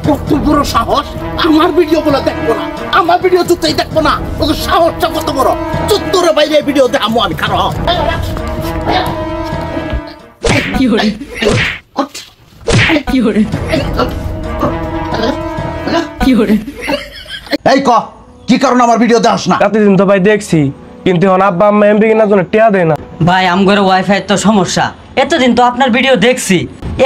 কত বড় সাহস, আমার ভিডিও বলে দেখবো না, আমার ভিডিও চুপতেই দেখবো না, ওদের সাহসটা কত বড়। চুত্তরে বাইরে ভিডিও দেখাবো আমি, খারো। কি হরে কি হরে কি হরে এই ক কি কারণ আমার ভিডিও দেখাস না? এতদিন তো ভাই দেখছি, কিন্তু এখন আব্বা আম্মা এমবি কেনার জন্য টিয়া দেয় না। ভাই আমগরে ওয়াইফাই তো সমস্যা, এতদিন তো আপনার ভিডিও দেখছি,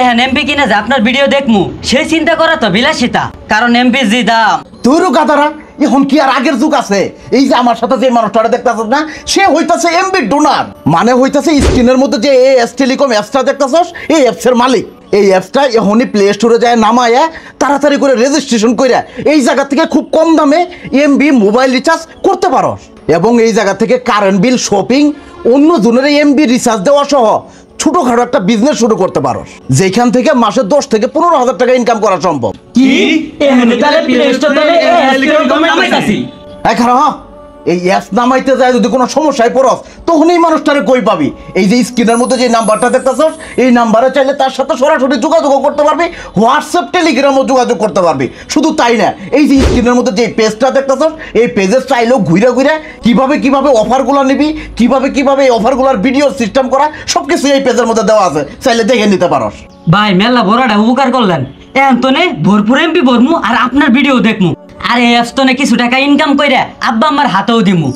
এখন এমপি কিনে যে আপনার ভিডিও দেখমু সেই চিন্তা করা তো বিলাসিতা, কারণ এমপি জি দাম। তোরও গাদারা, এখন কি আর আগের যুগ আছে? এই যে আমার সাথে যে মানুষটা দেখতেছস না, সে হইতাছে এমবি ডোনার, মানে হইতাছে স্ক্রিনের মধ্যে যে এস টেলিকম অ্যাপসটা দেখতেছস, এই অ্যাপসের মালিক। এই অ্যাপসটা এখনই প্লে স্টোরে যায় নামায়া তাড়াতাড়ি করে রেজিস্ট্রেশন কইরা এই জায়গা থেকে খুব কম দামে এমবি মোবাইল রিচার্জ করতে পারস, এবং এই জায়গা থেকে কারেন্ট বিল, শপিং, অন্য জনের এমবি রিচার্জ দেওয়া সহ ছোটখাটো একটা বিজনেস শুরু করতে পারস, যেখান থেকে মাসে 10 থেকে 15,000 টাকা ইনকাম করা সম্ভব। কি এখন তাহলে প্লে স্টোর থেকে টেলিকম নামাইতাছি? খারাপ, এই অ্যাপস নামাইতে যায় যদি কোনো সমস্যায় পড়স, তখন এই মানুষটারে কই পাবি? এই যে স্ক্রিনের মধ্যে যে নাম্বারটা দেখতেছস, এই নাম্বারে চাইলে তার সাথে সরাসরি যোগাযোগ করতে পারবি, হোয়াটসঅ্যাপ, টেলিগ্রামও যোগাযোগ করতে পারবি। শুধু তাই না, এই যে স্ক্রিনের মধ্যে যে পেজটা দেখতেছস, এই পেজের চাইলেও ঘুরে ঘুরে কিভাবে অফারগুলো নিবি, কিভাবে এই অফারগুলোর ভিডিও সিস্টেম করা, সবকিছু এই পেজের মধ্যে দেওয়া আছে, চাইলে দেখে নিতে পারস। ভাই মেলা বড়টা উপকার করলেন, এখন তো নে ভরপুর এমপি ভরমু আর আপনার ভিডিও দেখমু, আর এই অ্যাপস তো কিছু টাকা ইনকাম কইরা আব্বা আমার হাতেও দিমু।